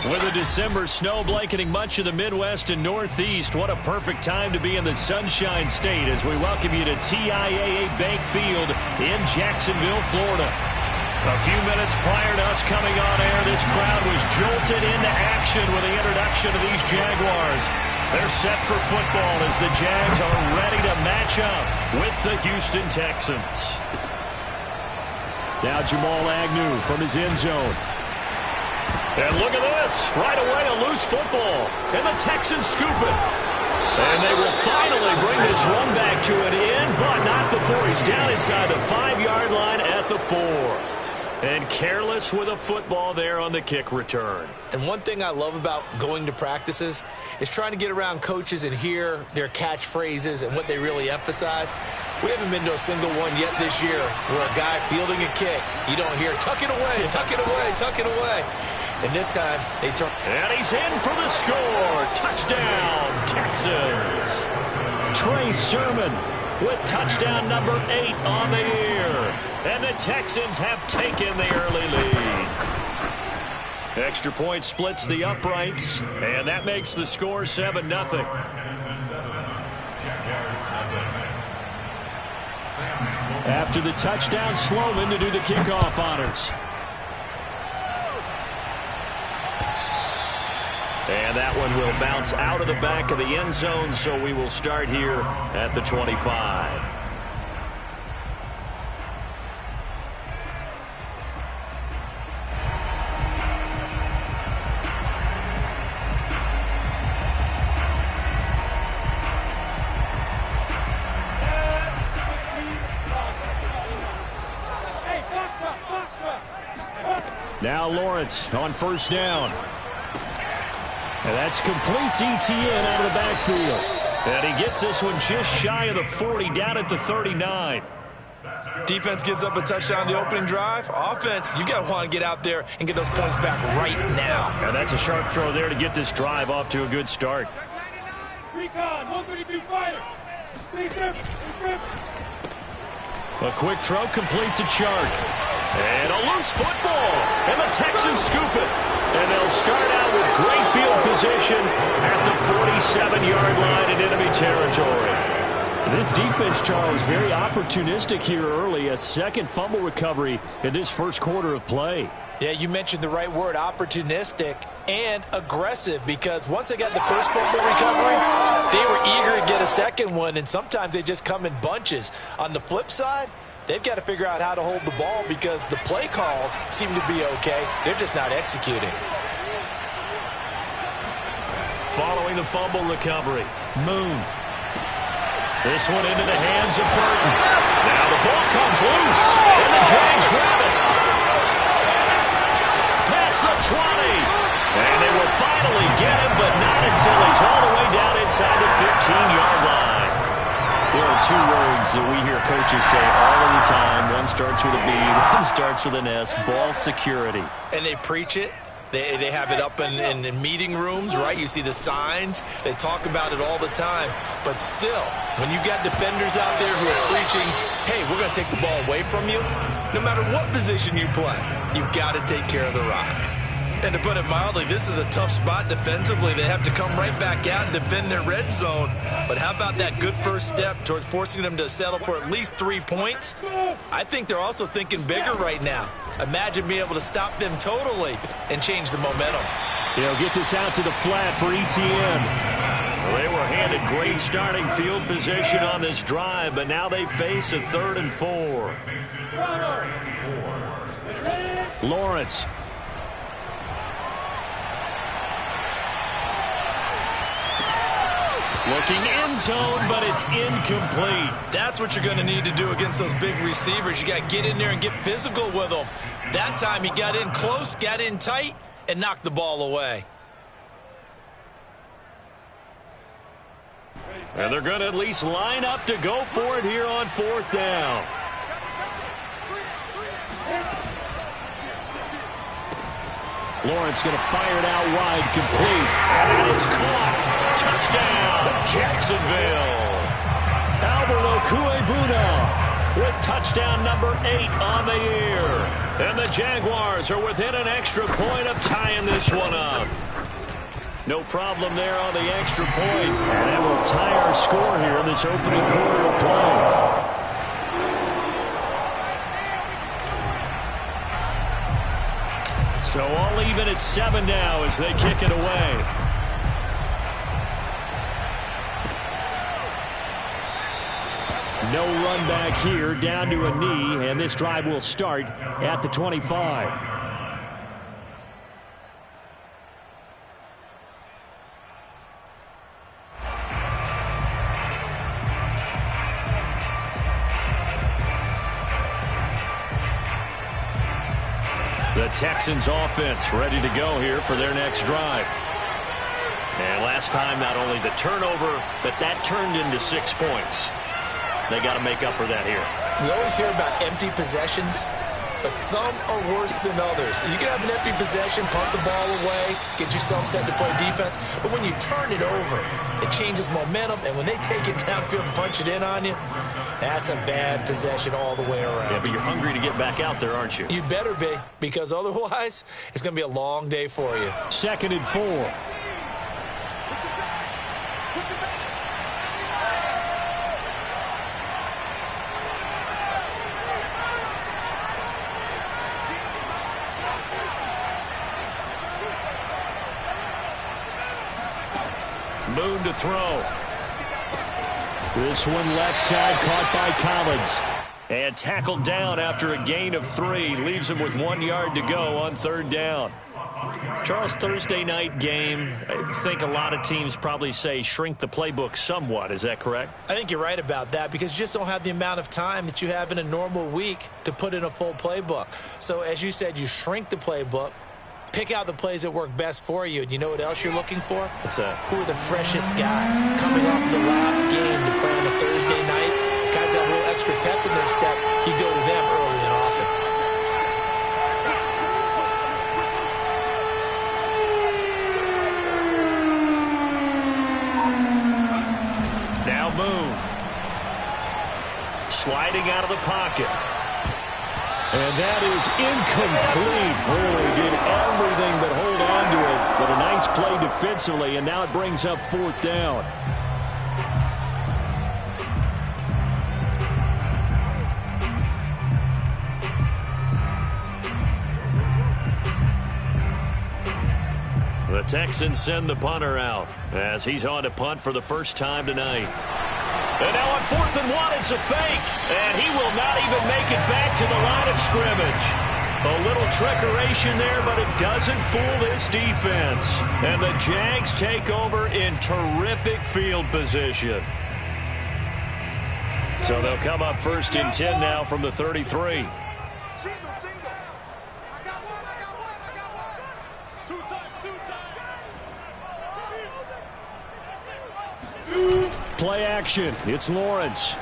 With a December snow blanketing much of the Midwest and Northeast, what a perfect time to be in the Sunshine State as we welcome you to TIAA Bank Field in Jacksonville, Florida. A few minutes prior to us coming on air, this crowd was jolted into action with the introduction of these Jaguars. They're set for football as the Jags are ready to match up with the Houston Texans. Now Jamal Agnew from his end zone. And look at this. Right away, a loose football. And the Texans scoop it. And they will finally bring this run back to an end, but not before he's down inside the 5-yard line at the 4. And careless with a football there on the kick return. And one thing I love about going to practices is trying to get around coaches and hear their catchphrases and what they really emphasize. We haven't been to a single one yet this year where a guy fielding a kick, you don't hear, tuck it away, tuck it away, tuck it away. And this time, they turn. And he's in for the score. Touchdown, Texans. Trey Sermon with touchdown number 8 on the year. And the Texans have taken the early lead. Extra point splits the uprights, and that makes the score 7-0. After the touchdown, Sloman to do the kickoff honors. And that one will bounce out of the back of the end zone, so we will start here at the 25. Now Lawrence on first down. And that's complete to Etienne out of the backfield. And he gets this one just shy of the 40, down at the 39. Defense gives up a touchdown the opening drive. Offense, you got to want to get out there and get those points back right now. And that's a sharp throw there to get this drive off to a good start. Recon, 132 fighter. A quick throw complete to Chark. And a loose football. And the Texans scoop it. And they'll start out with great field position at the 47-yard line in enemy territory. This defense, Charles, very opportunistic here early. A second fumble recovery in this first quarter of play. Yeah, you mentioned the right word, opportunistic and aggressive, because once they got the first fumble recovery, they were eager to get a second one, and sometimes they just come in bunches. On the flip side, they've got to figure out how to hold the ball because the play calls seem to be okay. They're just not executing. Following the fumble recovery, Moon. This one into the hands of Burton. Now the ball comes loose, and the Jags grab it. Past the 20. And they will finally get him, but not until he's all the way down inside the 15-yard line. There are two words that we hear coaches say all of the time. One starts with a B, one starts with an S, ball security. And they preach it. They have it up in meeting rooms, right? You see the signs. They talk about it all the time. But still, when you got defenders out there who are preaching, hey, we're going to take the ball away from you, no matter what position you play, you've got to take care of the rock. And to put it mildly, this is a tough spot defensively. They have to come right back out and defend their red zone. But how about that good first step towards forcing them to settle for at least 3 points? I think they're also thinking bigger right now. Imagine being able to stop them totally and change the momentum. He'll get this out to the flat for Etienne. Well, they were handed great starting field position on this drive, but now they face a 3rd and 4. Lawrence. Looking end zone, but it's incomplete. That's what you're going to need to do against those big receivers. You got to get in there and get physical with them. That time he got in close, got in tight, and knocked the ball away. And they're going to at least line up to go for it here on 4th down. Lawrence going to fire it out wide, complete. And it is caught. Touchdown, Jacksonville. Albert Okwuegbuna with touchdown number 8 on the year. And the Jaguars are within an extra point of tying this one up. No problem there on the extra point. And that will tie our score here in this opening quarter of play. So all even at 7 now as they kick it away. No run back here, down to a knee, and this drive will start at the 25. The Texans offense ready to go here for their next drive. And last time, not only the turnover, but that turned into 6 points. They got to make up for that here. We always hear about empty possessions, but some are worse than others. You can have an empty possession, punt the ball away, get yourself set to play defense, but when you turn it over, it changes momentum, and when they take it downfield and punch it in on you, that's a bad possession all the way around. Yeah, but you're hungry to get back out there, aren't you? You better be, because otherwise, it's going to be a long day for you. 2nd and 4. Moon to throw. This one left side caught by Collins. And tackled down after a gain of 3. Leaves him with 1 yard to go on 3rd down. Charles, Thursday night game, I think a lot of teams probably say shrink the playbook somewhat. Is that correct? I think you're right about that because you just don't have the amount of time that you have in a normal week to put in a full playbook. So as you said, you shrink the playbook. Pick out the plays that work best for you. And you know what else you're looking for? What's that? Who are the freshest guys coming off the last game to play on a Thursday night? Guys that have a little extra pep in their step. You go to them early and often. Now Moon. Sliding out of the pocket. And that is incomplete. Really did everything but hold on to it. But a nice play defensively, and now it brings up 4th down. The Texans send the punter out as he's on to punt for the first time tonight. And now on 4th and 1, it's a fake. And he will not even make it back to the line of scrimmage. A little trickeration there, but it doesn't fool this defense. And the Jags take over in terrific field position. So they'll come up 1st and 10 now from the 33. Play action. It's Lawrence.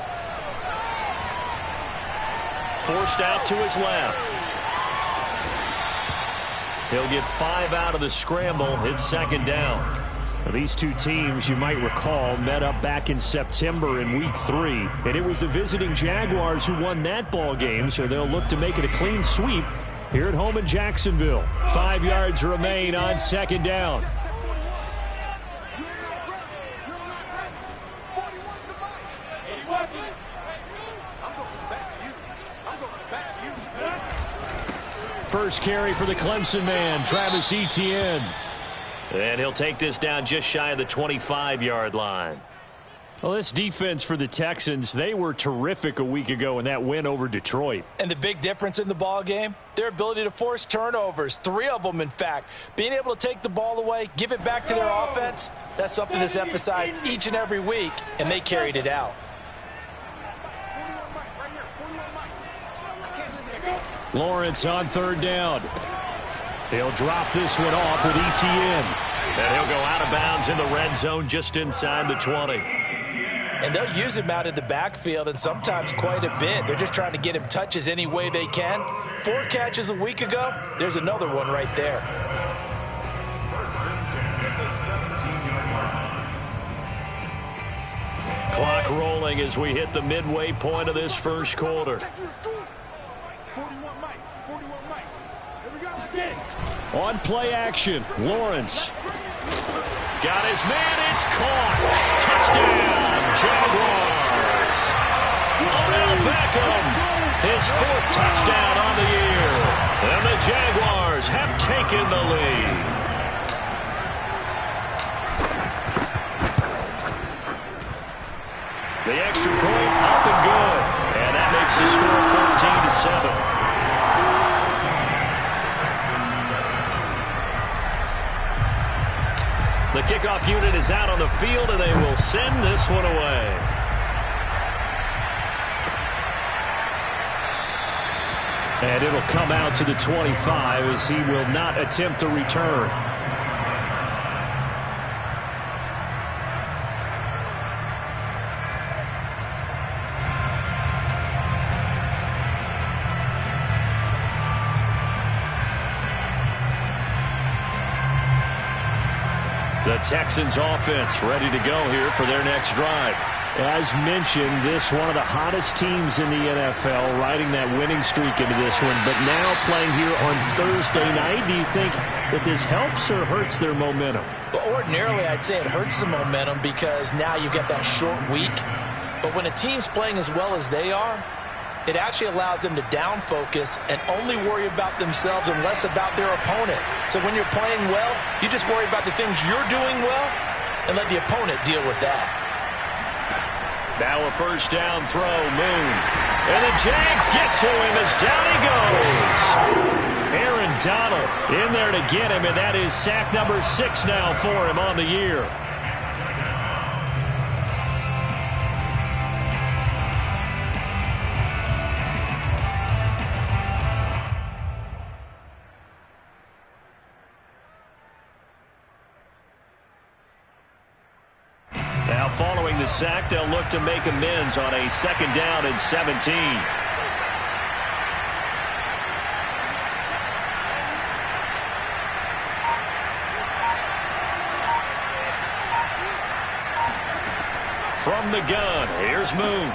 Forced out to his left. He'll get 5 out of the scramble. It's 2nd down. Now, these two teams, you might recall, met up back in September in Week 3. And it was the visiting Jaguars who won that ball game, so they'll look to make it a clean sweep here at home in Jacksonville. 5 yards remain on 2nd down. First carry for the Clemson man, Travis Etienne. And he'll take this down just shy of the 25-yard line. Well, this defense for the Texans, they were terrific a week ago in that win over Detroit. And the big difference in the ball game, their ability to force turnovers, 3 of them, in fact. Being able to take the ball away, give it back to their offense, that's something that's emphasized each and every week, and they carried it out. Lawrence on 3rd down. He'll drop this one off with Etienne. And he'll go out of bounds in the red zone just inside the 20. And they'll use him out in the backfield, and sometimes quite a bit. They're just trying to get him touches any way they can. 4 catches a week ago. There's another one right there. Clock clock rolling as we hit the midway point of this first quarter. 41 Mike. 41 Mike. Here we go. Get it. On play action, Lawrence. Got his man, it's caught. Touchdown, Jaguars. Odell Beckham, his 4th touchdown on the year. And the Jaguars have taken the lead. The extra point up and good. And that makes the score 14-7. The kickoff unit is out on the field, and they will send this one away. And it'll come out to the 25 as he will not attempt to return. The Texans offense ready to go here for their next drive. As mentioned, this one of the hottest teams in the NFL, riding that winning streak into this one, but now playing here on Thursday night. Do you think that this helps or hurts their momentum? Well, ordinarily, I'd say it hurts the momentum because now you get that short week. But when a team's playing as well as they are, it actually allows them to down focus and only worry about themselves and less about their opponent. So when you're playing well, you just worry about the things you're doing well and let the opponent deal with that. Now a first down throw, Moon. And the Jags get to him as down he goes. Aaron Donald in there to get him, and that is sack number 6 now for him on the year. Now following the sack, they'll look to make amends on a 2nd down and 17. From the gun, here's Moon.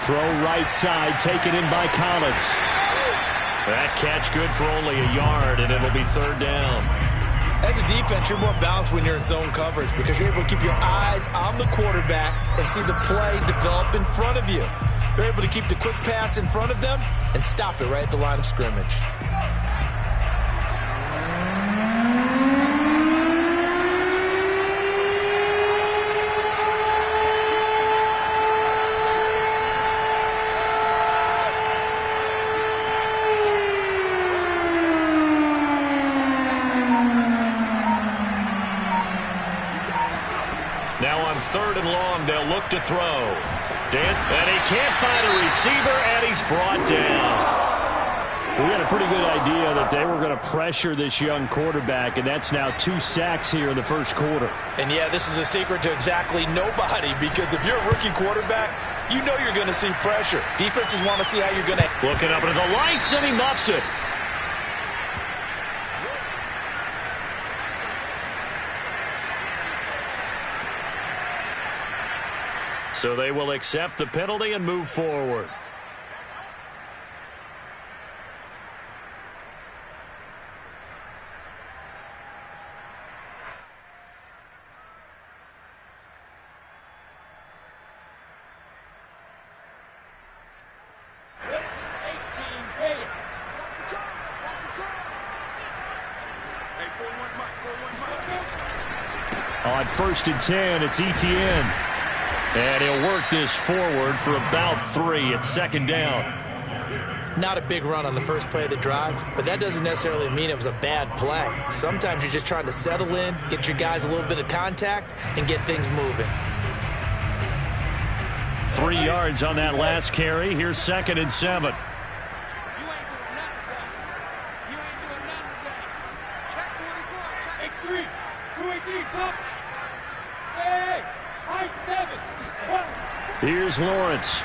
Throw right side, taken in by Collins. That catch good for only a yard, and it'll be 3rd down. As a defense, you're more balanced when you're in zone coverage because you're able to keep your eyes on the quarterback and see the play develop in front of you. They're able to keep the quick pass in front of them and stop it right at the line of scrimmage. Now on 3rd and long, they'll look to throw. And he can't find a receiver, and he's brought down. We had a pretty good idea that they were going to pressure this young quarterback, and that's now 2 sacks here in the first quarter. And, yeah, this is a secret to exactly nobody because if you're a rookie quarterback, you know you're going to see pressure. Defenses want to see how you're going to. Looking up into the lights, and he muffs it. So they will accept the penalty and move forward. On 1st and 10, it's Etienne. And he'll work this forward for about 3 at 2nd down. Not a big run on the first play of the drive, but that doesn't necessarily mean it was a bad play. Sometimes you're just trying to settle in, get your guys a little bit of contact, and get things moving. 3 yards on that last carry. Here's 2nd and 7. X3, 218, top. Hey, high 7. Here's Lawrence.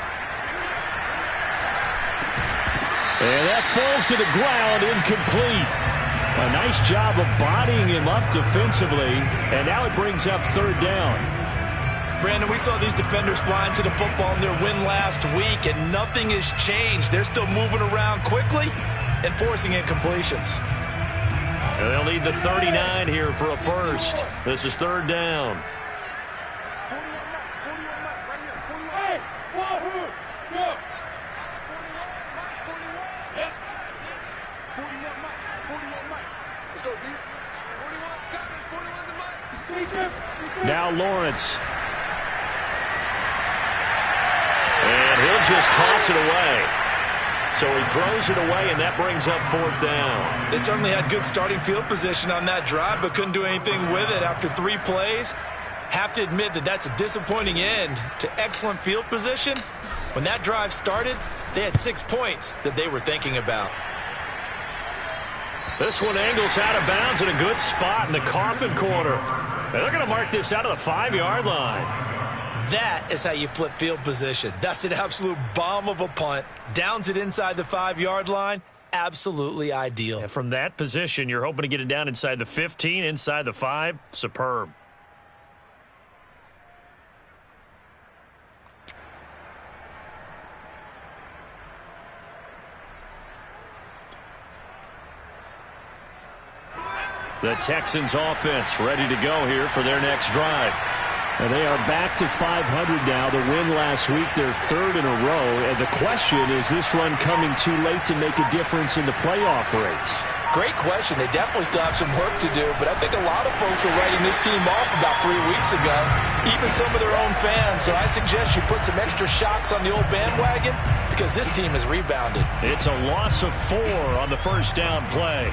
And that falls to the ground, incomplete. A nice job of bodying him up defensively, and now it brings up 3rd down. Brandon, we saw these defenders flying to the football in their win last week, and nothing has changed. They're still moving around quickly and forcing incompletions. And they'll need the 39 here for a first. This is third down. 41 Mike, right here. 41. Hey, Wahoo, go. 41 Mike, 41 Mike. Let's go, D. 41's coming, 41's the Mike. Now Lawrence. And he'll just toss it away. So he throws it away, and that brings up fourth down. They certainly had good starting field position on that drive, but couldn't do anything with it after 3 plays. Have to admit that that's a disappointing end to excellent field position. When that drive started, they had 6 points that they were thinking about. This one angles out of bounds in a good spot in the coffin corner. And they're going to mark this out of the 5-yard line. That is how you flip field position. That's an absolute bomb of a punt. Downs it inside the 5-yard line. Absolutely ideal. And from that position, you're hoping to get it down inside the 15, inside the 5. Superb. The Texans offense ready to go here for their next drive. And they are back to 500 now. The win last week, their third in a row. And the question, is this run coming too late to make a difference in the playoff race? Great question. They definitely still have some work to do, but I think a lot of folks were writing this team off about 3 weeks ago, even some of their own fans. So I suggest you put some extra shocks on the old bandwagon because this team has rebounded. It's a loss of 4 on the first down play.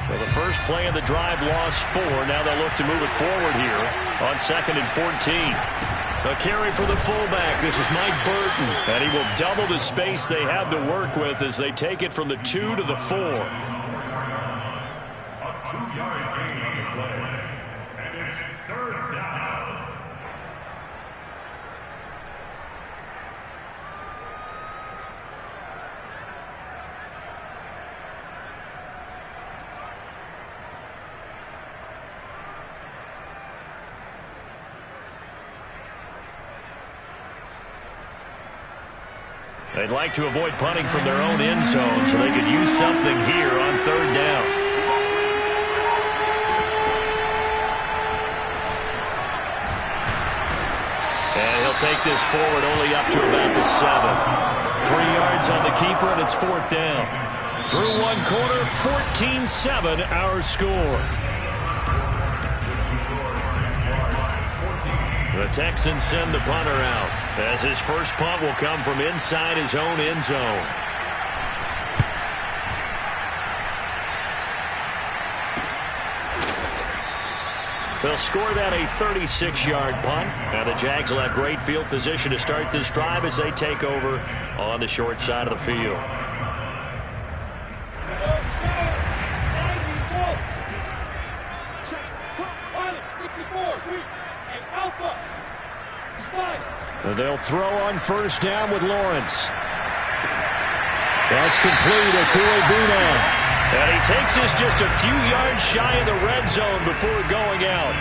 So the first play of the drive lost 4. Now they'll look to move it forward here on 2nd and 14. A carry for the fullback. This is Mike Burton. And he will double the space they have to work with as they take it from the 2 to the 4. A 2-yard gain on the play. And it's third down. They'd like to avoid punting from their own end zone so they could use something here on third down. And he'll take this forward only up to about the 7. 3 yards on the keeper, and it's fourth down. Through one quarter, 14-7 our score. The Texans send the punter out as his first punt will come from inside his own end zone. They'll score that a 36-yard punt. Now the Jags will have great field position to start this drive as they take over on the short side of the field. They'll throw on first down with Lawrence. That's complete. Okuegbuna. And he takes this just a few yards shy of the red zone before going out.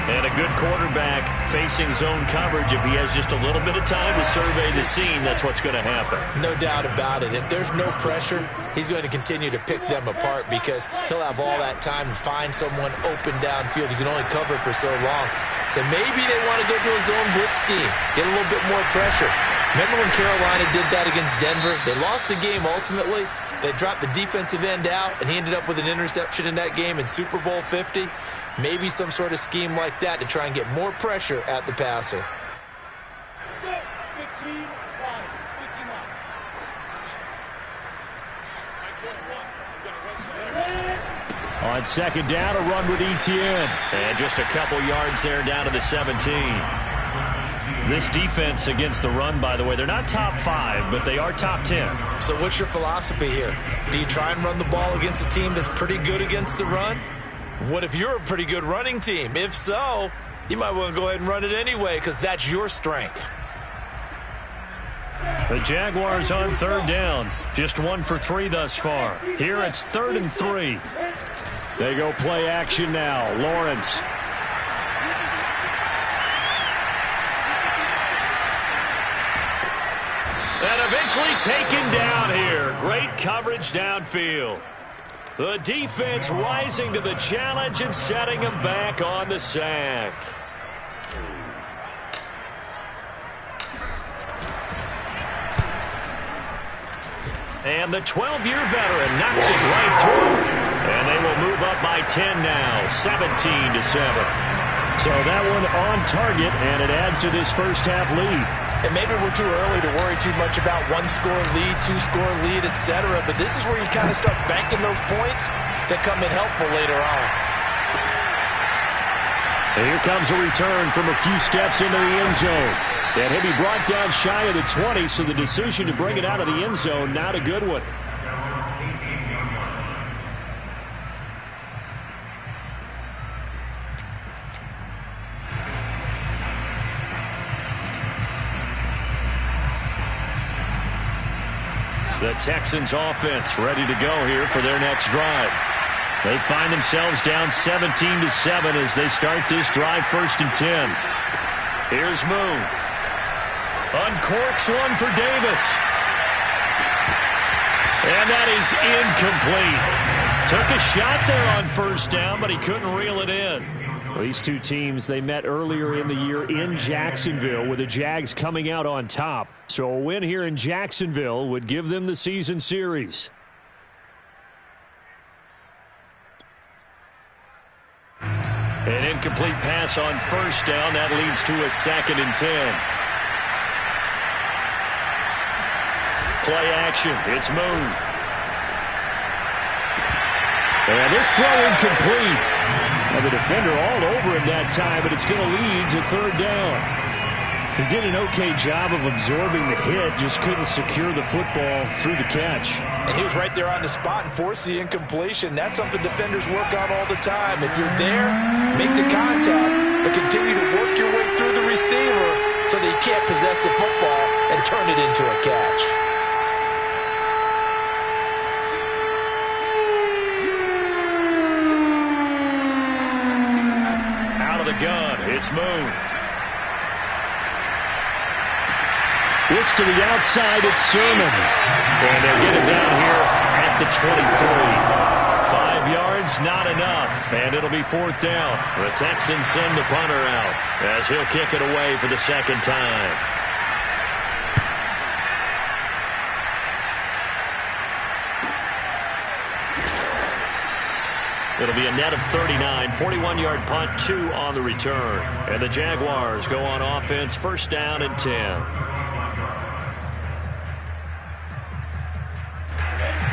And a good quarterback facing zone coverage. If he has just a little bit of time to survey the scene, that's what's going to happen. No doubt about it. If there's no pressure, he's going to continue to pick them apart because he'll have all that time to find someone open downfield. You can only cover for so long. So maybe they want to go to a zone blitz scheme, get a little bit more pressure. Remember when Carolina did that against Denver? They lost the game ultimately. They dropped the defensive end out, and he ended up with an interception in that game in Super Bowl 50. Maybe some sort of scheme like that to try and get more pressure at the passer. On second down, a run with Etienne. And just a couple yards there down to the 17. This defense against the run, by the way, they're not top 5, but they are top 10. So what's your philosophy here? Do you try and run the ball against a team that's pretty good against the run? What if you're a pretty good running team? If so, you might want to go ahead and run it anyway because that's your strength. The Jaguars on third down. Just 1 for 3 thus far. Here it's 3rd and 3. They go play action now. Lawrence. And eventually taken down here. Great coverage downfield. The defense rising to the challenge and setting him back on the sack. And the 12-year veteran knocks it right through. And they will move up by 10 now, 17-7. So that one on target, and it adds to this first-half lead. And maybe we're too early to worry too much about 1-score lead, 2-score lead, etc. But this is where you kind of start banking those points that come in helpful later on. And here comes a return from a few steps into the end zone. And he'll be brought down shy of the 20, so the decision to bring it out of the end zone, not a good one. The Texans offense ready to go here for their next drive. They find themselves down 17-7 as they start this drive, 1st and 10. Here's Moon. Uncorks one for Davis. And that is incomplete. Took a shot there on 1st down, but he couldn't reel it in. These two teams, they met earlier in the year in Jacksonville with the Jags coming out on top. So a win here in Jacksonville would give them the season series. An incomplete pass on 1st down. That leads to a 2nd and 10. Play action. It's Moon. And this throw incomplete. And the defender all over him that time, but it's going to lead to 3rd down. He did an okay job of absorbing the hit, just couldn't secure the football through the catch. And he was right there on the spot and forced the incompletion. That's something defenders work on all the time. If you're there, make the contact, but continue to work your way through the receiver so that he can't possess the football and turn it into a catch. Out of the gun, it's Moon. This to the outside, it's Sermon. And they'll get it down here at the 23. 5 yards, not enough. And it'll be 4th down. The Texans send the punter out as he'll kick it away for the 2nd time. It'll be a net of 39, 41-yard punt, 2 on the return. And the Jaguars go on offense, 1st down and 10.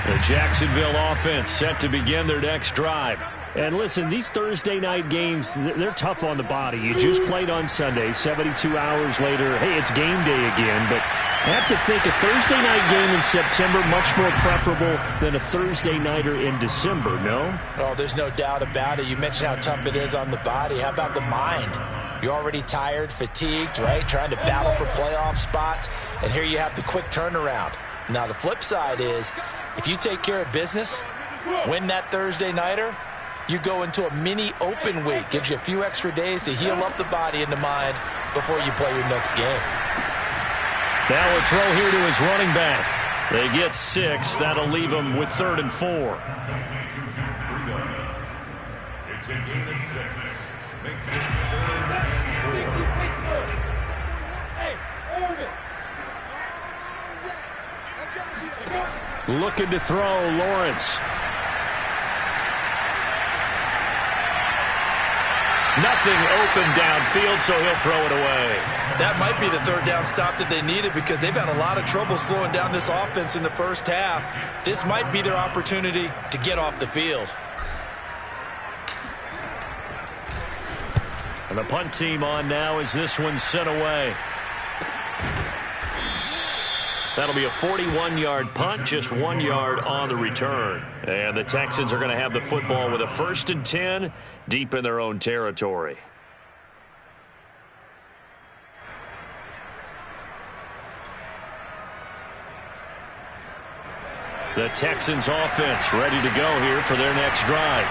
The Jacksonville offense set to begin their next drive. And listen, these Thursday night games, they're tough on the body. You just played on Sunday, 72 hours later. Hey, it's game day again, but I have to think a Thursday night game in September much more preferable than a Thursday nighter in December, no? Oh, there's no doubt about it. You mentioned how tough it is on the body. How about the mind? You're already tired, fatigued, right? Trying to battle for playoff spots. And here you have the quick turnaround. Now, the flip side is, if you take care of business, win that Thursday nighter, you go into a mini open week. Gives you a few extra days to heal up the body and the mind before you play your next game. Now a throw here to his running back. They get 6. That'll leave him with 3rd and 4. It's a game of 6. Makes it looking to throw, Lawrence. Nothing open downfield, so he'll throw it away. That might be the 3rd down stop that they needed because they've had a lot of trouble slowing down this offense in the first half. This might be their opportunity to get off the field. And the punt team on now as this one's sent away. That'll be a 41-yard punt, just 1 yard on the return. And the Texans are going to have the football with a 1st and 10 deep in their own territory. The Texans offense ready to go here for their next drive.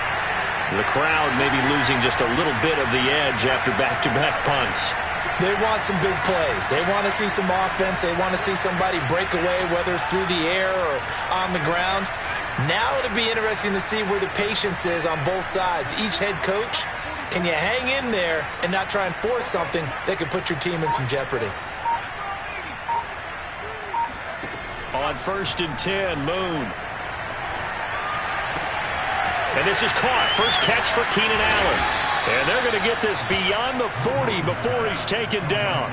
The crowd may be losing just a little bit of the edge after back-to-back punts. They want some big plays. They want to see some offense. They want to see somebody break away, whether it's through the air or on the ground. Now it'll be interesting to see where the patience is on both sides. Each head coach, can you hang in there and not try and force something that could put your team in some jeopardy? On 1st and 10, Moon. And this is caught. First catch for Keenan Allen. And they're going to get this beyond the 40 before he's taken down.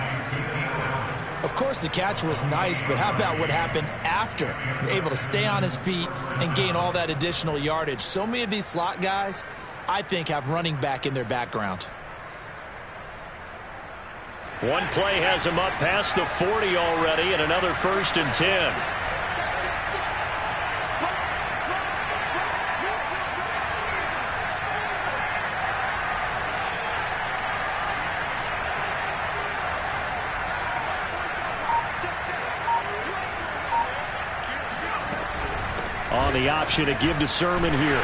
Of course, the catch was nice, but how about what happened after? Able to stay on his feet and gain all that additional yardage. So many of these slot guys, I think, have running back in their background. One play has him up past the 40 already, and another 1st and 10. On the option to give to Sermon here.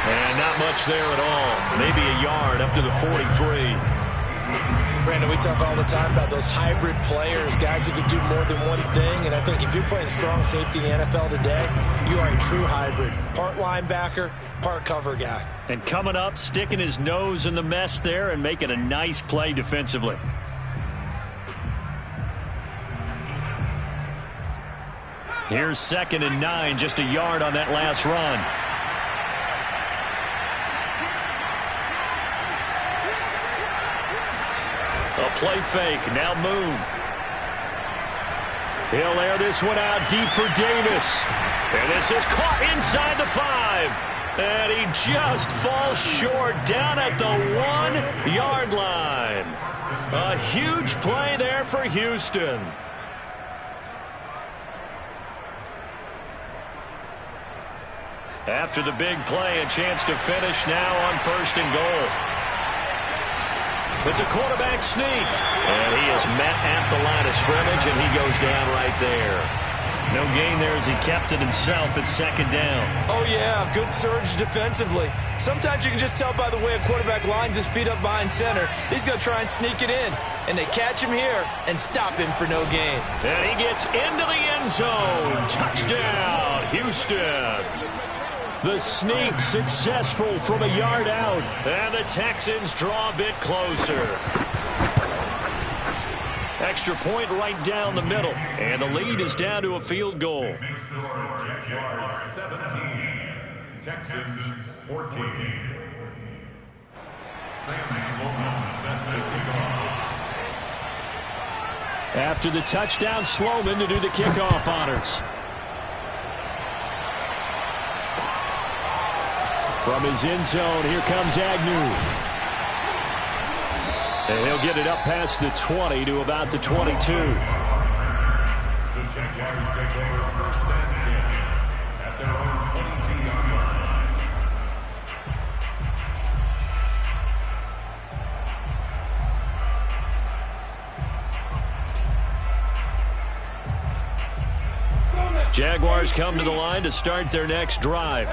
And not much there at all. Maybe a yard up to the 43. Brandon, we talk all the time about those hybrid players, guys who can do more than one thing. And I think if you're playing strong safety in the NFL today, you are a true hybrid. Part linebacker, part cover guy. And coming up, sticking his nose in the mess there and making a nice play defensively. Here's 2nd and 9, just a yard on that last run. A play fake, now Moon. He'll air this one out deep for Davis. And this is caught inside the 5. And he just falls short down at the 1 yard line. A huge play there for Houston. After the big play, a chance to finish now on 1st and goal. It's a quarterback sneak. And he is met at the line of scrimmage, and he goes down right there. No gain there as he kept it himself at 2nd down. Oh, yeah, good surge defensively. Sometimes you can just tell by the way a quarterback lines his feet up behind center. He's going to try and sneak it in. And they catch him here and stop him for no gain. And he gets into the end zone. Touchdown, Houston. The sneak successful from a yard out. And the Texans draw a bit closer. Extra point right down the middle. And the lead is down to a field goal. Jaguars 17, Texans 14. Sam Sloman set to kick off. After the touchdown, Sloman to do the kickoff honors. From his end zone, here comes Agnew. And he'll get it up past the 20 to about the 22. The Jaguars take over 1st and 10 at their own 22-yard line. Jaguars come to the line to start their next drive.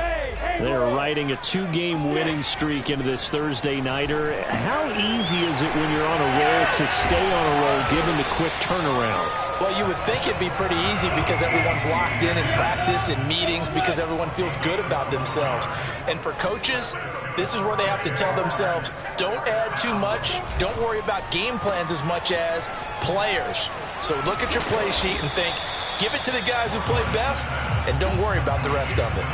They're riding a 2-game winning streak into this Thursday nighter. How easy is it when you're on a roll to stay on a roll given the quick turnaround? Well, you would think it'd be pretty easy because everyone's locked in practice and meetings because everyone feels good about themselves. And for coaches, this is where they have to tell themselves, don't add too much. Don't worry about game plans as much as players. So look at your play sheet and think, give it to the guys who play best, and don't worry about the rest of it.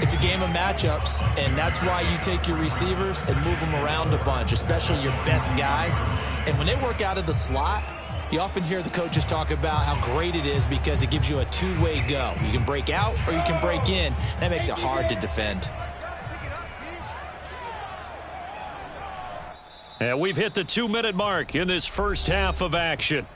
It's a game of matchups, and that's why you take your receivers and move them around a bunch, especially your best guys. And when they work out of the slot, you often hear the coaches talk about how great it is because it gives you a two-way go. You can break out or you can break in. That makes it hard to defend. And we've hit the 2-minute mark in this first half of action.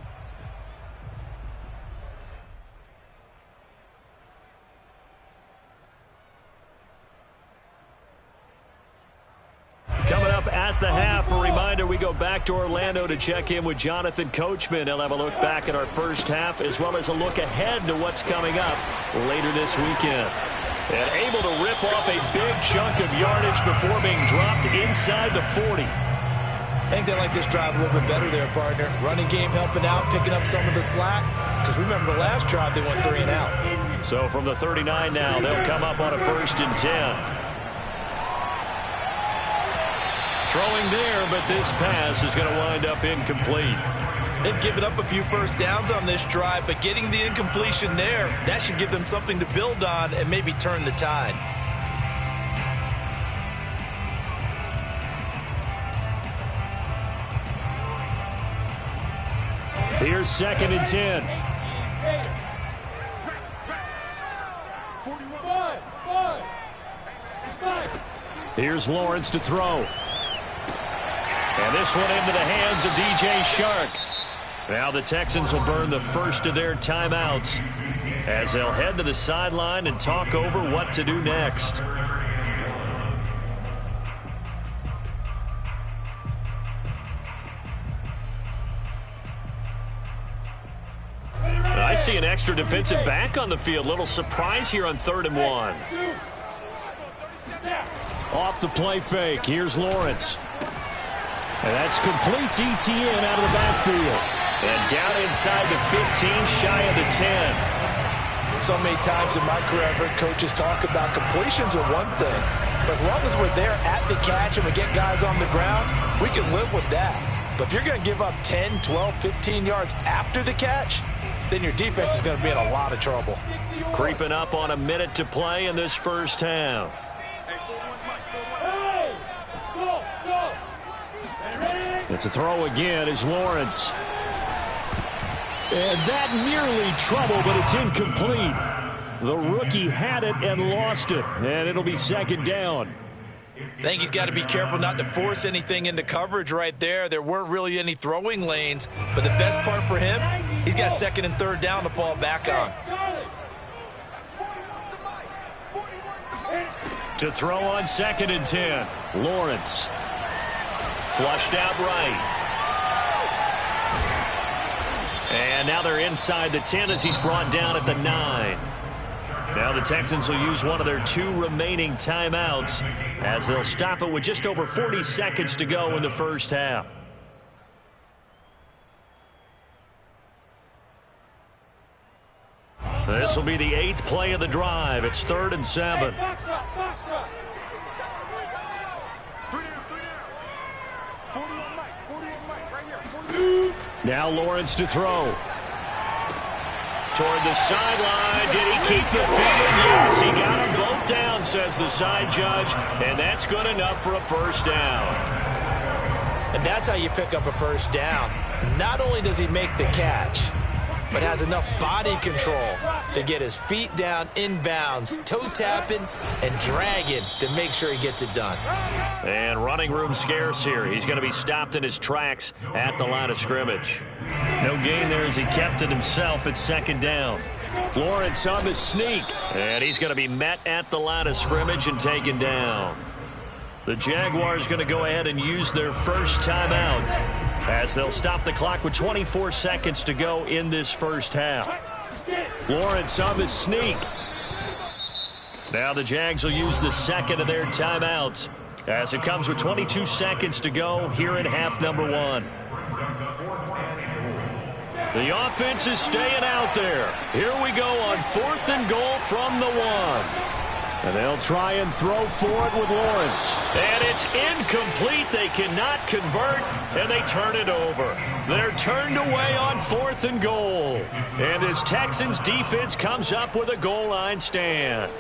reminder, we go back to Orlando to check in with Jonathan Coachman. He'll have a look back at our first half as well as a look ahead to what's coming up later this weekend. And able to rip off a big chunk of yardage before being dropped inside the 40. I think they like this drive a little bit better there, partner. Running game helping out, picking up some of the slack. Because remember the last drive, they went 3 and out. So from the 39 now, they'll come up on a 1st and 10. Throwing there, but this pass is going to wind up incomplete. They've given up a few first downs on this drive, but getting the incompletion there, that should give them something to build on and maybe turn the tide. Here's 2nd and 10. Here's Lawrence to throw. And this one into the hands of DJ Shark. Now the Texans will burn the first of their timeouts as they'll head to the sideline and talk over what to do next. I see an extra defensive back on the field. Little surprise here on 3rd and 1. Off the play fake. Here's Lawrence. And that's complete ETN out of the backfield. And down inside the 15, shy of the 10. So many times in my career, I've heard coaches talk about completions are one thing. But as long as we're there at the catch and we get guys on the ground, we can live with that. But if you're going to give up 10, 12, 15 yards after the catch, then your defense is going to be in a lot of trouble. Creeping up on a minute to play in this first half. And to throw again is Lawrence. And that nearly trouble, but it's incomplete. The rookie had it and lost it, and it'll be 2nd down. I think he's got to be careful not to force anything into coverage right there. There weren't really any throwing lanes, but the best part for him, he's got 2nd and 3rd down to fall back on. To throw on 2nd and 10, Lawrence. Flushed out right. And now they're inside the 10 as he's brought down at the 9. Now the Texans will use one of their 2 remaining timeouts as they'll stop it with just over 40 seconds to go in the first half. This will be the 8th play of the drive. It's 3rd and 7. Now Lawrence to throw. Toward the sideline. Did he keep the feet in? Yes, he got them both down, says the side judge. And that's good enough for a 1st down. And that's how you pick up a 1st down. Not only does he make the catch, but has enough body control to get his feet down inbounds, toe tapping and dragging to make sure he gets it done. And running room scarce here. He's going to be stopped in his tracks at the line of scrimmage. No gain there as he kept it himself at 2nd down. Lawrence on the sneak. And he's going to be met at the line of scrimmage and taken down. The Jaguars going to go ahead and use their first timeout as they'll stop the clock with 24 seconds to go in this first half. Lawrence on the sneak. Now the Jags will use the 2nd of their timeouts as it comes with 22 seconds to go here in half number 1. The offense is staying out there. Here we go on 4th and goal from the 1. And they'll try and throw for it with Lawrence. And it's incomplete. They cannot convert, and they turn it over. They're turned away on 4th and goal. And this Texans defense comes up with a goal line stand.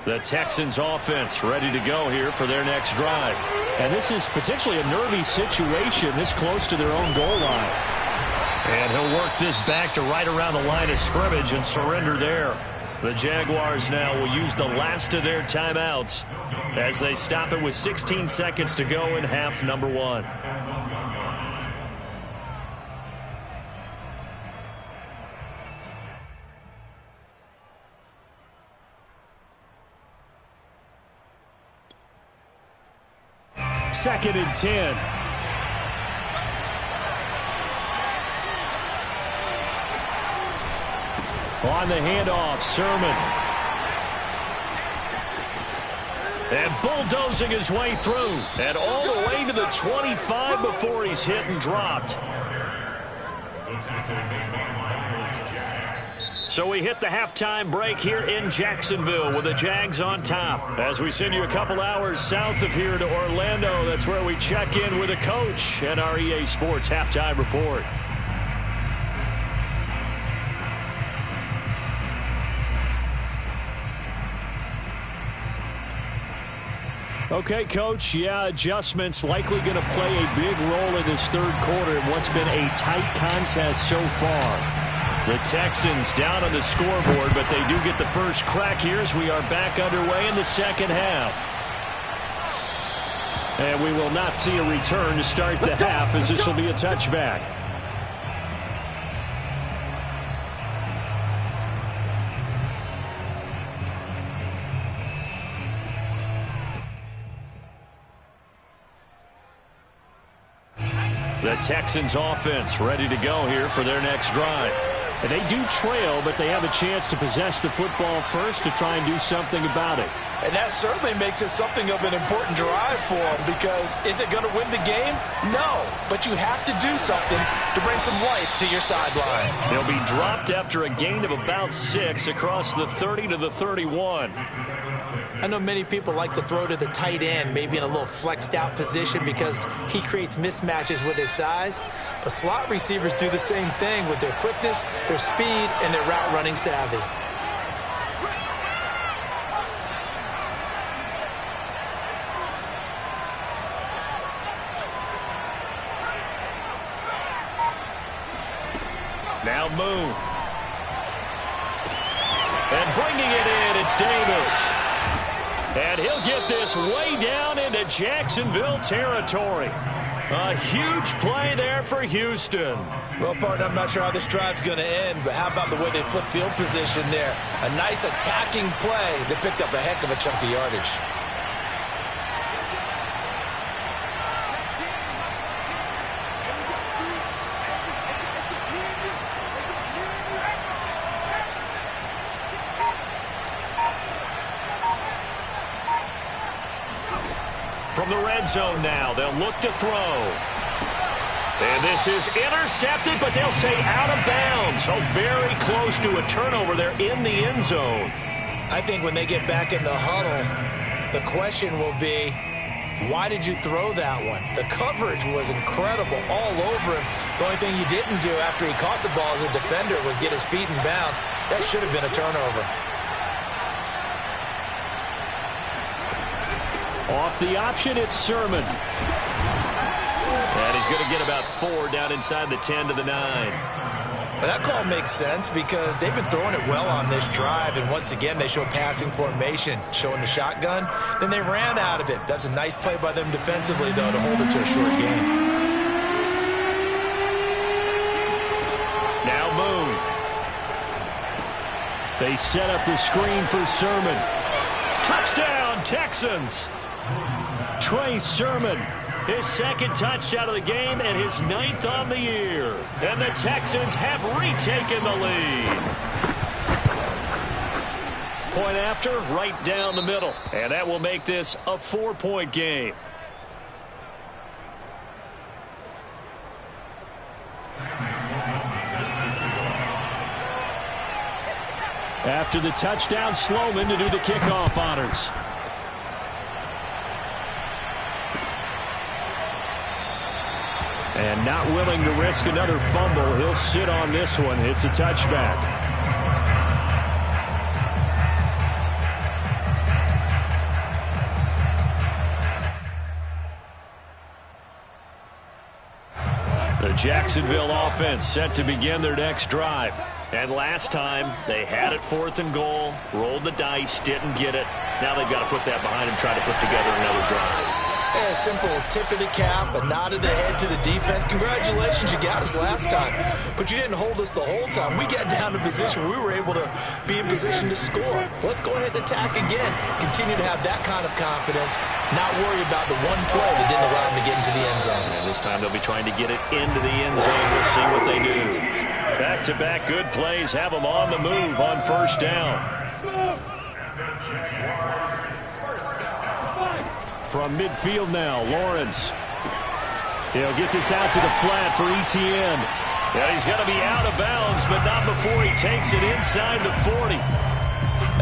The Texans offense ready to go here for their next drive. And this is potentially a nervy situation this close to their own goal line. And he'll work this back to right around the line of scrimmage and surrender there. The Jaguars now will use the last of their timeouts as they stop it with 16 seconds to go in half number 1. 2nd and 10. On the handoff, Sermon. And bulldozing his way through. And all the way to the 25 before he's hit and dropped. So we hit the halftime break here in Jacksonville with the Jags on top. As we send you a couple hours south of here to Orlando, that's where we check in with a coach and our EA Sports halftime report. Okay, Coach, yeah, adjustments likely going to play a big role in this third quarter in what's been a tight contest so far. The Texans down on the scoreboard, but they do get the first crack here as we are back underway in the second half. And we will not see a return to start the half as this will be a touchback. The Texans offense ready to go here for their next drive. And they do trail, but they have a chance to possess the football first to try and do something about it. And that certainly makes it something of an important drive for them, because is it going to win the game? No, but you have to do something to bring some life to your sideline. They'll be dropped after a gain of about 6 across the 30 to the 31. I know many people like to throw to the tight end, maybe in a little flexed out position because he creates mismatches with his size. But slot receivers do the same thing with their quickness, their speed, and their route running savvy. Now Moon. And bringing it in, it's Davis. And he'll get this way down into Jacksonville territory. A huge play there for Houston. Well, partner, I'm not sure how this drive's going to end, but how about the way they flip field position there? A nice attacking play that picked up a heck of a chunk of yardage. From the red zone now, they'll look to throw. And this is intercepted, but they'll say out of bounds. So very close to a turnover there in the end zone. I think when they get back in the huddle, the question will be, why did you throw that one? The coverage was incredible all over him. The only thing you didn't do after he caught the ball as a defender was get his feet in bounds. That should have been a turnover. Off the option, it's Sermon. And he's going to get about 4 down inside the 10 to the 9. Well, that call makes sense because they've been throwing it well on this drive, and once again they show passing formation, showing the shotgun. Then they ran out of it. That's a nice play by them defensively, though, to hold it to a short game. Now Moon. They set up the screen for Sermon. Touchdown, Texans! Trey Sermon, his second touchdown of the game and his 9th on the year. And the Texans have retaken the lead. Point after, right down the middle. And that will make this a 4-point game. After the touchdown, Sloman to do the kickoff honors. And not willing to risk another fumble, he'll sit on this one. It's a touchback. The Jacksonville offense set to begin their next drive. And last time, they had it 4th and goal, rolled the dice, didn't get it. Now they've got to put that behind them, try to put together another drive. A simple tip of the cap, a nod of the head to the defense. Congratulations, you got us last time, but you didn't hold us the whole time. We got down to position where we were able to be in position to score. Let's go ahead and attack again. Continue to have that kind of confidence, not worry about the one play that didn't allow them to get into the end zone. And this time they'll be trying to get it into the end zone. We'll see what they do. Back-to-back good plays have them on the move on first down. From midfield now, Lawrence. He'll get this out to the flat for Etienne. And he's going to be out of bounds, but not before he takes it inside the 40.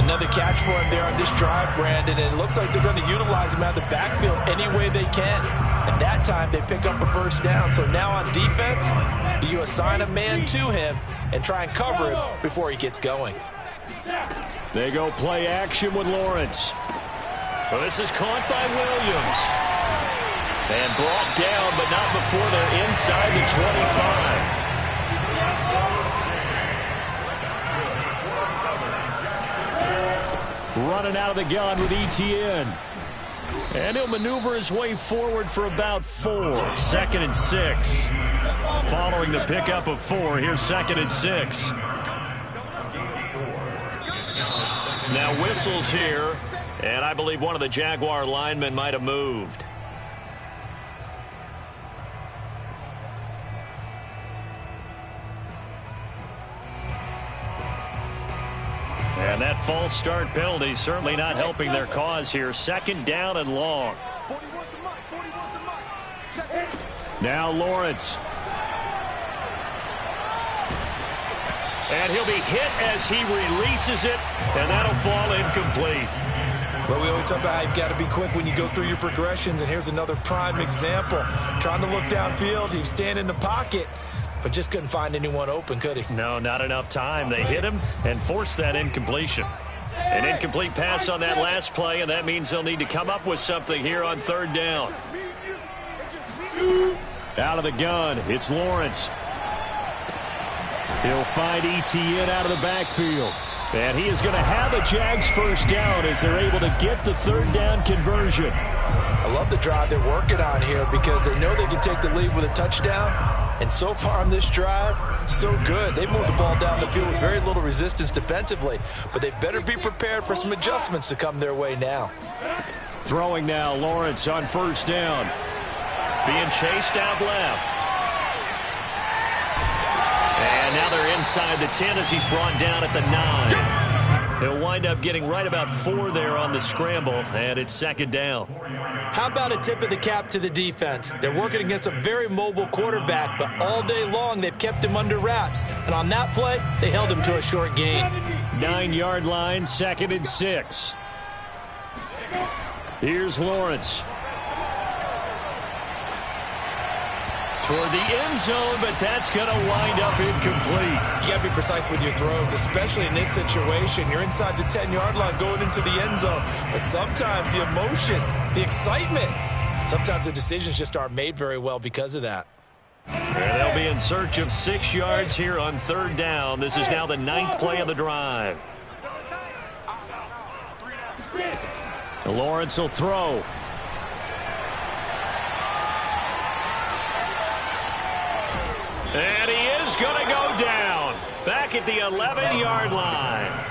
Another catch for him there on this drive, Brandon, and it looks like they're going to utilize him out of the backfield any way they can. And that time they pick up a first down. So now on defense, do you assign a man to him and try and cover him before he gets going? They go play action with Lawrence. Well, this is caught by Williams. And brought down, but not before they're inside the 25. Running out of the gun with Etienne. And he'll maneuver his way forward for about 4. 2nd and 6. Following the pickup of 4, here's 2nd and 6. Now whistles here, and I believe one of the Jaguar linemen might have moved. And that false start penalty certainly not helping their cause here. 2nd down and long. Now Lawrence. And he'll be hit as he releases it, and that'll fall incomplete. Well, we always talk about how you've got to be quick when you go through your progressions, and here's another prime example. Trying to look downfield, he was standing in the pocket, but just couldn't find anyone open, could he? No, not enough time. They hit him and forced that incompletion. An incomplete pass on that last play, and that means they'll need to come up with something here on 3rd down. Out of the gun, it's Lawrence. He'll find Etienne out of the backfield. And he is going to have a Jags first down as they're able to get the 3rd down conversion. I love the drive they're working on here because they know they can take the lead with a touchdown. And so far on this drive, so good. They moved the ball down the field with very little resistance defensively. But they better be prepared for some adjustments to come their way now. Throwing now, Lawrence on first down. Being chased out left. And now they're inside the 10 as he's brought down at the 9. He'll wind up getting right about 4 there on the scramble, and it's 2nd down. How about a tip of the cap to the defense? They're working against a very mobile quarterback, but all day long they've kept him under wraps. And on that play, they held him to a short gain. 9-yard line, 2nd and 6. Here's Lawrence. Toward the end zone, but that's going to wind up incomplete. You got to be precise with your throws, especially in this situation. You're inside the 10-yard line going into the end zone. But sometimes the emotion, the excitement, sometimes the decisions just aren't made very well because of that. And they'll be in search of 6 yards here on 3rd down. This is now the 9th play of the drive. Lawrence will throw. And he is going to go down back at the 11-yard line.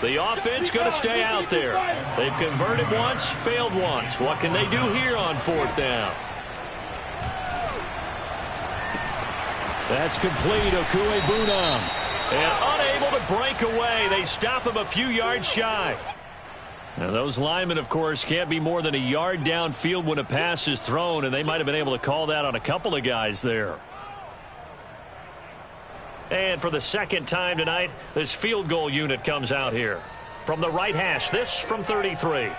The offense going to stay out there. They've converted once, failed once. What can they do here on 4th down? That's complete, Okuegbunam. And unable to break away. They stop him a few yards shy. Now, those linemen, of course, can't be more than a yard downfield when a pass is thrown, and they might have been able to call that on a couple of guys there. And for the 2nd time tonight, this field goal unit comes out here. From the right hash, this from 33.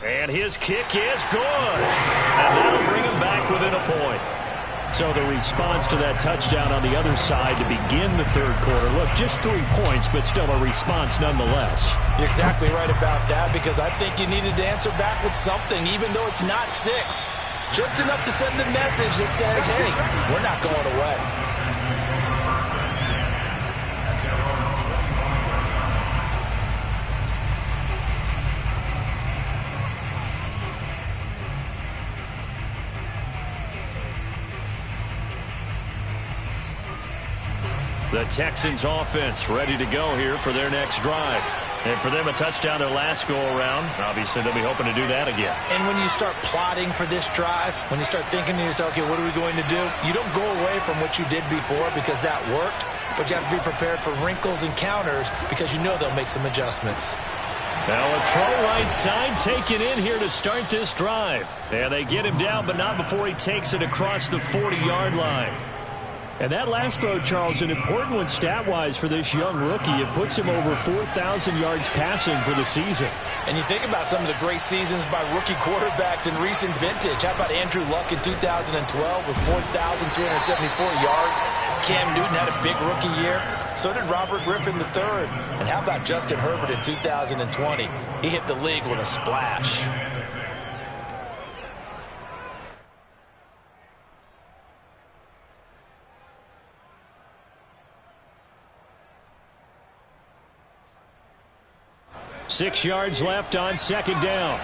And his kick is good. And that'll bring him back within a point. So the response to that touchdown on the other side to begin the 3rd quarter. Look, just 3 points, but still a response nonetheless. You're exactly right about that because I think you needed to answer back with something, even though it's not 6. Just enough to send the message that says, hey, we're not going away. The Texans offense ready to go here for their next drive. And for them, a touchdown their last go-around. Obviously, they'll be hoping to do that again. And when you start plotting for this drive, when you start thinking to yourself, okay, what are we going to do? You don't go away from what you did before because that worked, but you have to be prepared for wrinkles and counters because you know they'll make some adjustments. Now a throw right side taken in here to start this drive. And they get him down, but not before he takes it across the 40-yard line. And that last throw, Charles, an important one stat-wise for this young rookie. It puts him over 4,000 yards passing for the season. And you think about some of the great seasons by rookie quarterbacks in recent vintage. How about Andrew Luck in 2012 with 4,374 yards? Cam Newton had a big rookie year. So did Robert Griffin III. And how about Justin Herbert in 2020? He hit the league with a splash. Six yards left on second down.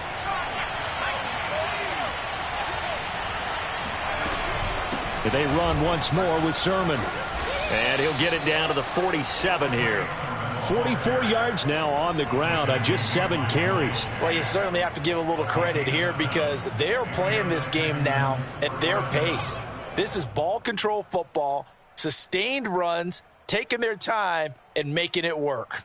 They run once more with Sermon. And he'll get it down to the 47 here. 44 yards now on the ground on just 7 carries. Well, you certainly have to give a little credit here because they're playing this game now at their pace. This is ball control football, sustained runs, taking their time, and making it work.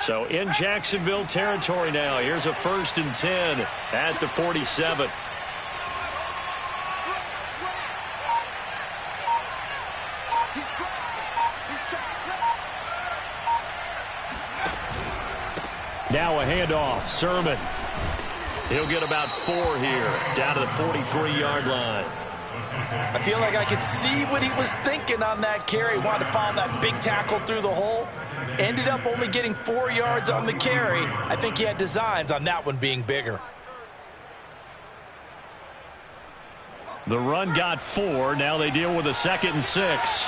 So in Jacksonville territory now. Here's a 1st and 10 at the 47. Now a handoff. Sermon. He'll get about 4 here, down to the 43-yard line. I feel like I could see what he was thinking on that carry. Wanted to follow that big tackle through the hole. Ended up only getting 4 yards on the carry. I think he had designs on that one being bigger. The run got 4. Now they deal with a 2nd and 6.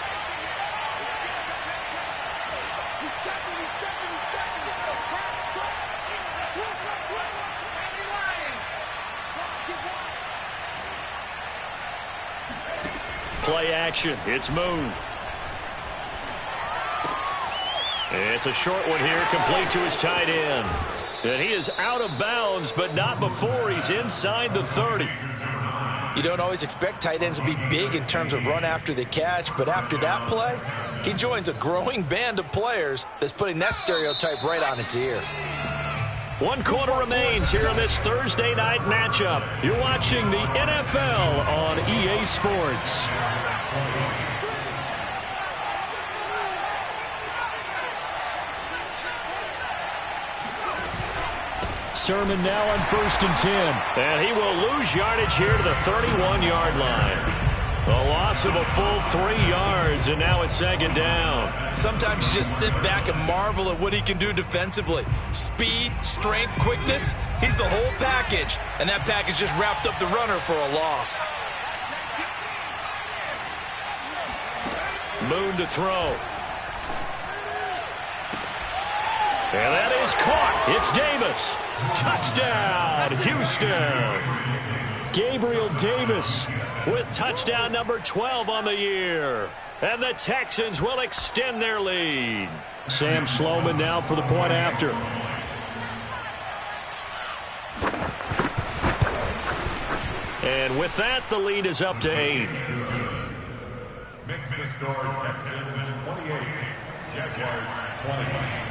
Play action. It's moved. It's a short one here, complete to his tight end. And he is out of bounds, but not before he's inside the 30. You don't always expect tight ends to be big in terms of run after the catch, but after that play, he joins a growing band of players that's putting that stereotype right on its ear. 1 quarter remains here on this Thursday night matchup. You're watching the NFL on EA Sports. Sermon now on 1st and 10. And he will lose yardage here to the 31-yard line. A loss of a full 3 yards, and now it's 2nd down. Sometimes you just sit back and marvel at what he can do defensively. Speed, strength, quickness, he's the whole package. And that package just wrapped up the runner for a loss. Moon to throw. And that is caught. It's Davis. Touchdown, Houston. Gabriel Davis with touchdown number 12 on the year. And the Texans will extend their lead. Sam Sloman now for the point after. And with that, the lead is up to 8. Makes the score Texans 28, Jaguars 20.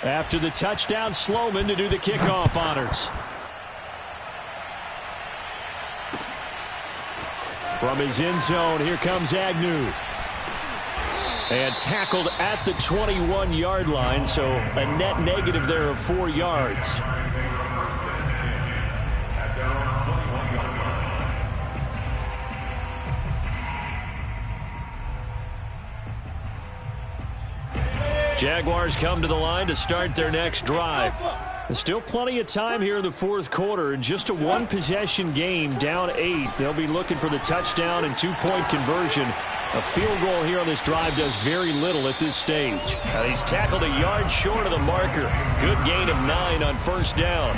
After the touchdown, Sloman to do the kickoff honors. From his end zone, here comes Agnew. And tackled at the 21-yard line, so a net negative there of 4 yards. Jaguars come to the line to start their next drive. There's still plenty of time here in the 4th quarter. In just a 1-possession game, down 8. They'll be looking for the touchdown and 2-point conversion. A field goal here on this drive does very little at this stage. He's tackled a yard short of the marker. Good gain of 9 on 1st down.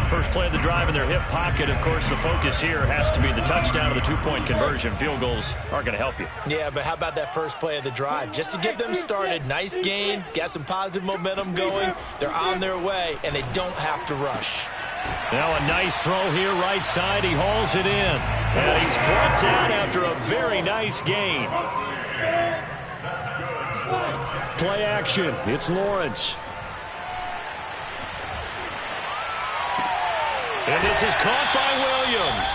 First play of the drive in their hip pocket. Of course, the focus here has to be the touchdown or the two-point conversion. Field goals aren't going to help you. Yeah, but how about that first play of the drive? Just to get them started, nice gain, got some positive momentum going. They're on their way, and they don't have to rush. Now a nice throw here, right side. He hauls it in. And he's brought down after a very nice gain. Play action. It's Lawrence. And this is caught by Williams.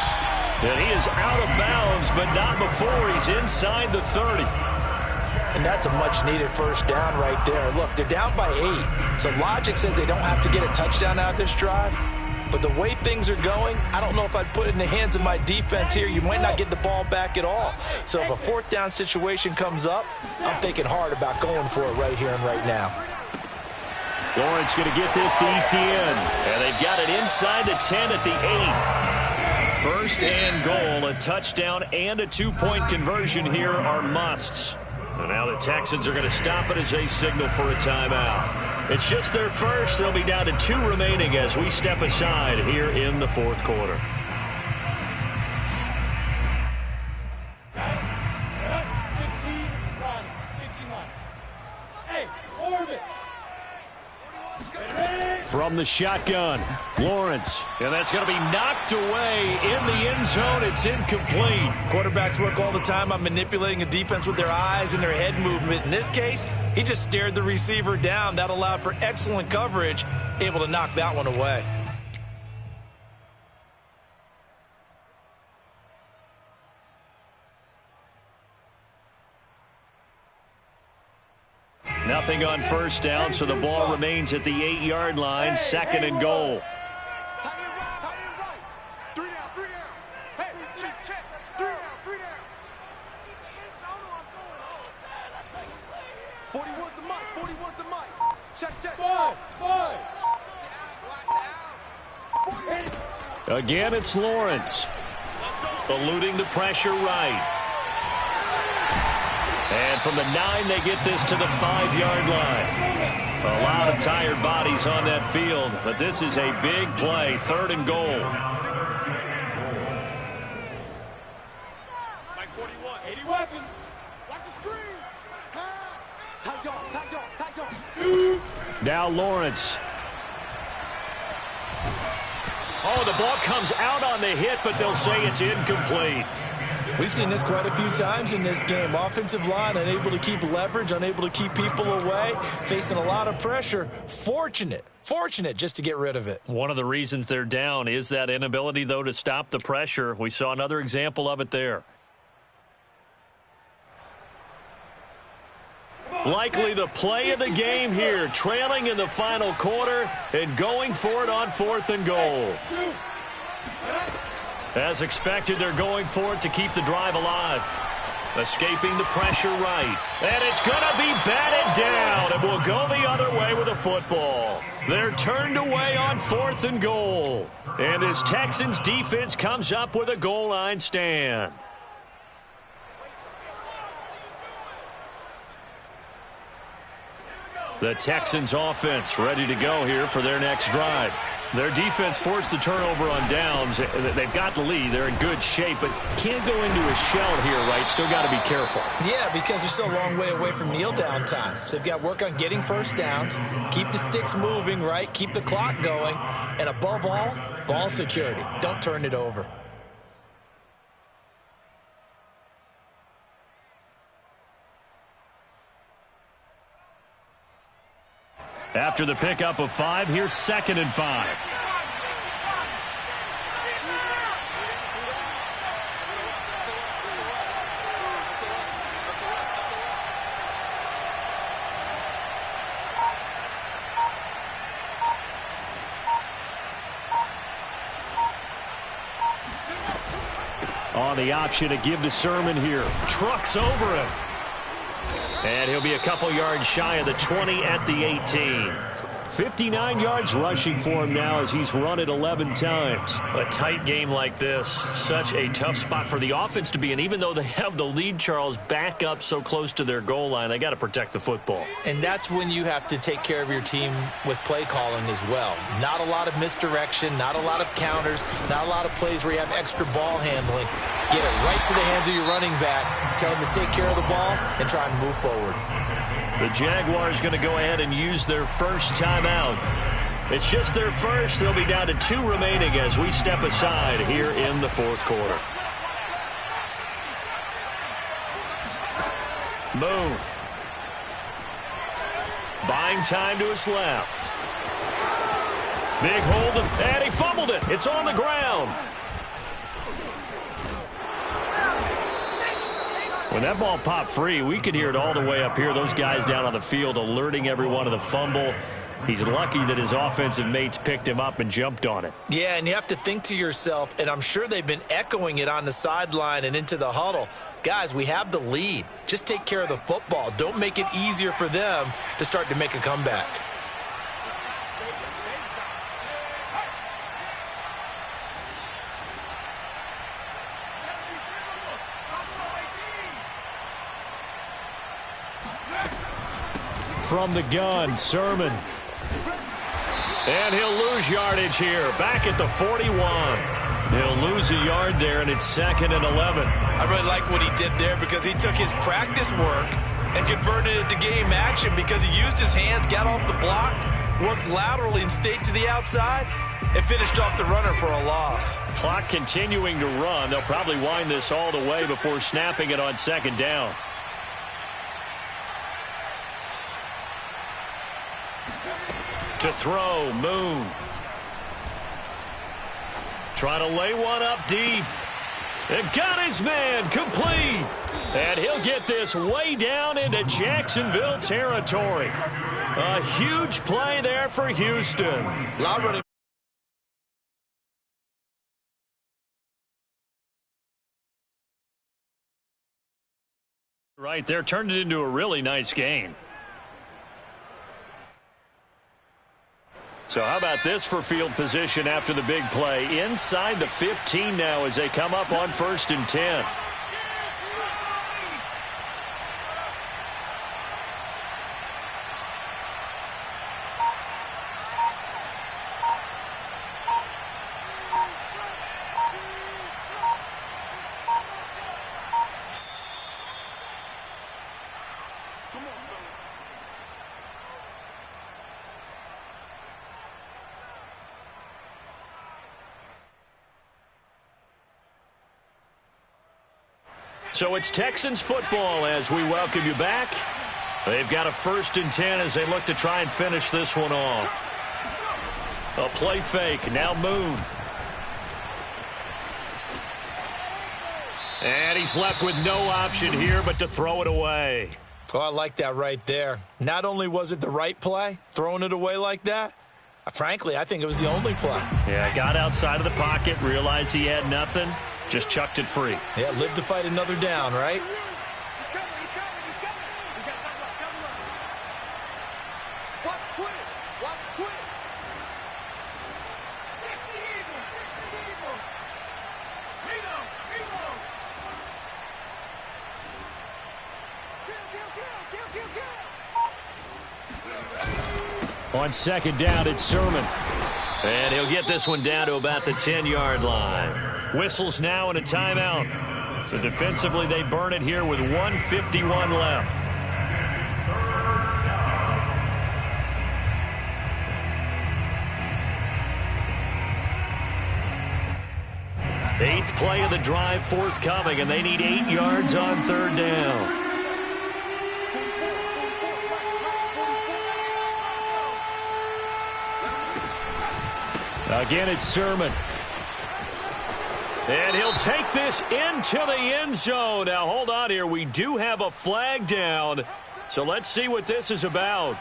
And he is out of bounds, but not before he's inside the 30. And that's a much-needed first down right there. Look, they're down by 8. So logic says they don't have to get a touchdown out of this drive. But the way things are going, I don't know if I'd put it in the hands of my defense here. You might not get the ball back at all. So if a fourth down situation comes up, I'm thinking hard about going for it right here and right now. Lawrence going to get this to Etienne. And they've got it inside the 10 at the 8. First and goal, a touchdown and a two-point conversion here are musts. And now the Texans are going to stop it as they signal for a timeout. It's just their first. They'll be down to 2 remaining as we step aside here in the fourth quarter. From the shotgun, Lawrence, and that's going to be knocked away in the end zone. It's incomplete. Quarterbacks work all the time on manipulating a defense with their eyes and their head movement. In this case, he just stared the receiver down. That allowed for excellent coverage, able to knock that one away. Nothing on first down, so the ball remains at the 8-yard line, second and goal. Tight end right. 3 down, 3 down. Hey, check. 3 down, 3 down. 41's the mic. Check. 5. Again, it's Lawrence. Eluding the pressure right. And from the 9, they get this to the 5-yard line. A lot of tired bodies on that field, but this is a big play, third and goal. Mike 41, 80 weapons. Watch the screen. Pass. Tight dog. Shoot. Now Lawrence. Oh, the ball comes out on the hit, but they'll say it's incomplete. We've seen this quite a few times in this game. Offensive line unable to keep leverage, unable to keep people away, facing a lot of pressure. Fortunate just to get rid of it. One of the reasons they're down is that inability, though, to stop the pressure. We saw another example of it there. Likely the play of the game here, trailing in the final quarter and going for it on 4th and goal. As expected, they're going for it to keep the drive alive. Escaping the pressure right. And it's going to be batted down, and will go the other way with a football. They're turned away on 4th and goal. And this Texans defense comes up with a goal line stand. The Texans offense ready to go here for their next drive. Their defense forced the turnover on downs. They've got the lead. They're in good shape, but can't go into a shell here, right? Still got to be careful. Yeah, because they're still a long way away from kneel down time. So they've got to work on getting first downs, keep the sticks moving, right? Keep the clock going, and above all, ball security. Don't turn it over. After the pickup of 5, here's 2nd and 5. On the option to give to Sermon here. Trucks over him. And he'll be a couple yards shy of the 20 at the 18. 59 yards rushing for him now as he's run it 11 times. A tight game like this, such a tough spot for the offense to be in. Even though they have the lead, Charles, back up so close to their goal line, they got to protect the football. And that's when you have to take care of your team with play calling as well. Not a lot of misdirection, not a lot of counters, not a lot of plays where you have extra ball handling. Get it right to the hands of your running back, tell him to take care of the ball, and try and move forward. The Jaguars going to go ahead and use their first timeout. It's just their first. They'll be down to 2 remaining as we step aside here in the fourth quarter. Moon. Buying time to his left. Big hold, and he fumbled it. It's on the ground. When that ball popped free, we could hear it all the way up here. Those guys down on the field alerting everyone of the fumble. He's lucky that his offensive mates picked him up and jumped on it. Yeah, and you have to think to yourself, and I'm sure they've been echoing it on the sideline and into the huddle. Guys, we have the lead. Just take care of the football. Don't make it easier for them to start to make a comeback. From the gun, Sermon. And he'll lose yardage here. Back at the 41. He'll lose a yard there, and it's 2nd and 11. I really like what he did there because he took his practice work and converted it to game action because he used his hands, got off the block, worked laterally and stayed to the outside, and finished off the runner for a loss. Clock continuing to run. They'll probably wind this all the way before snapping it on 2nd down. To throw, Moon. Trying to lay one up deep. And got his man complete. And he'll get this way down into Jacksonville territory. A huge play there for Houston. Loud running. Right there, turned it into a really nice game. So how about this for field position after the big play? Inside the 15 now as they come up on 1st and 10. So it's Texans football as we welcome you back. They've got a 1st and 10 as they look to try and finish this one off. A play fake. Now Moon. And he's left with no option here but to throw it away. Oh, I like that right there. Not only was it the right play, throwing it away like that, frankly, I think it was the only play. Yeah, got outside of the pocket, realized he had nothing, just chucked it free. Yeah, live to fight another down, right? On 2nd down, it's Sermon. And he'll get this one down to about the 10-yard line. Whistles now and a timeout. So defensively, they burn it here with 1:51 left. Eighth play of the drive forthcoming, and they need 8 yards on 3rd down. Again, it's Sermon. And he'll take this into the end zone. Now, hold on here. We do have a flag down. So let's see what this is about.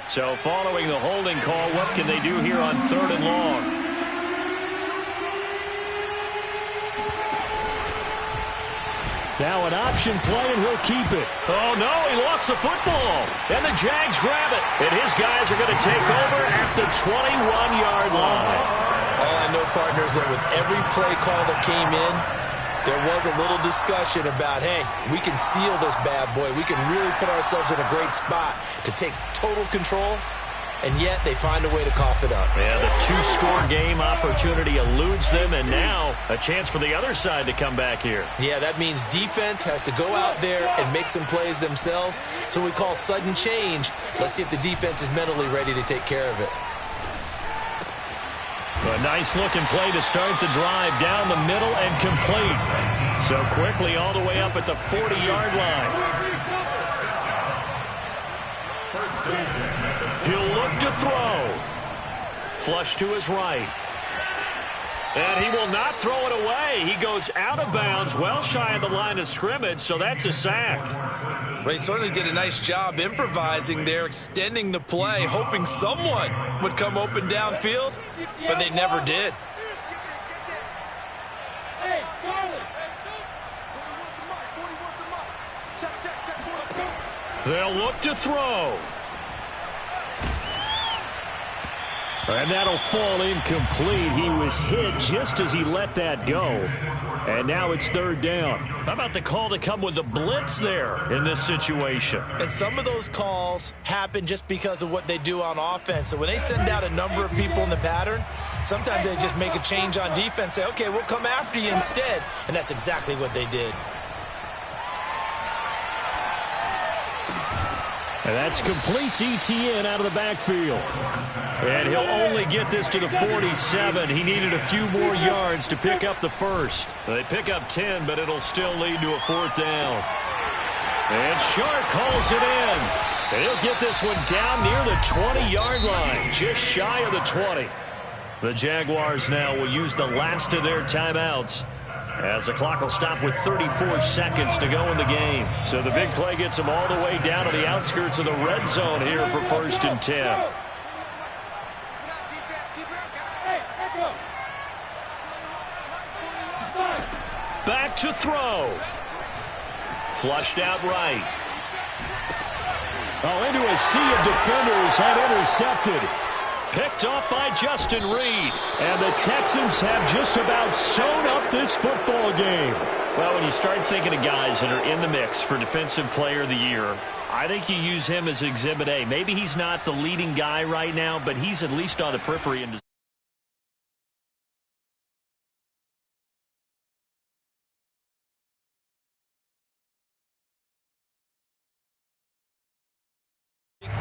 So following the holding call, what can they do here on 3rd and long? Now an option play, and he'll keep it. Oh, no, he lost the football. And the Jags grab it. And his guys are going to take over at the 21-yard line. All I know, partners, that with every play call that came in, there was a little discussion about, hey, we can seal this bad boy. We can really put ourselves in a great spot to take total control, and yet they find a way to cough it up. Yeah, the two-score game opportunity eludes them, and now a chance for the other side to come back here. Yeah, that means defense has to go out there and make some plays themselves. So we call sudden change. Let's see if the defense is mentally ready to take care of it. A nice-looking play to start the drive down the middle and complete. So quickly all the way up at the 40-yard line. He'll look to throw. Flush to his right. And he will not throw it away. He goes out of bounds, well shy of the line of scrimmage, so that's a sack. Well, he certainly did a nice job improvising there, extending the play, hoping someone would come open downfield, but they never did. Hey, Charlie! They'll look to throw. And that'll fall incomplete. He was hit just as he let that go. And now it's third down. How about the call to come with the blitz there in this situation? And some of those calls happen just because of what they do on offense. So when they send out a number of people in the pattern, sometimes they just make a change on defense, say, okay, we'll come after you instead. And that's exactly what they did. And that's complete to Etienne out of the backfield. And he'll only get this to the 47. He needed a few more yards to pick up the first. They pick up 10, but it'll still lead to a fourth down. And Shark hauls it in. And he'll get this one down near the 20-yard line, just shy of the 20. The Jaguars now will use the last of their timeouts, as the clock will stop with 34 seconds to go in the game. So the big play gets them all the way down to the outskirts of the red zone here for 1st and 10. Back to throw. Flushed out right. Oh, into a sea of defenders and intercepted. Picked off by Justin Reed. And the Texans have just about sewn up this football game. Well, when you start thinking of guys that are in the mix for Defensive Player of the Year, I think you use him as Exhibit A. Maybe he's not the leading guy right now, but he's at least on the periphery.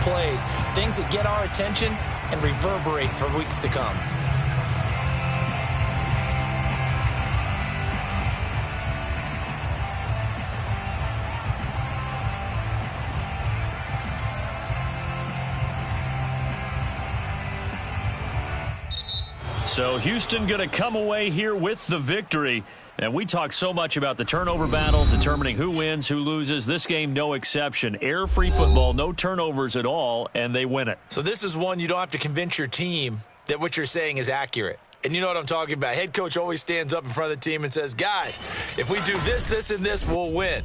Plays, things that get our attention and reverberate for weeks to come. So Houston going to come away here with the victory. And we talk so much about the turnover battle, determining who wins, who loses. This game, no exception. Air-free football, no turnovers at all, and they win it. So this is one you don't have to convince your team that what you're saying is accurate. And you know what I'm talking about. Head coach always stands up in front of the team and says, guys, if we do this, this, and this, we'll win.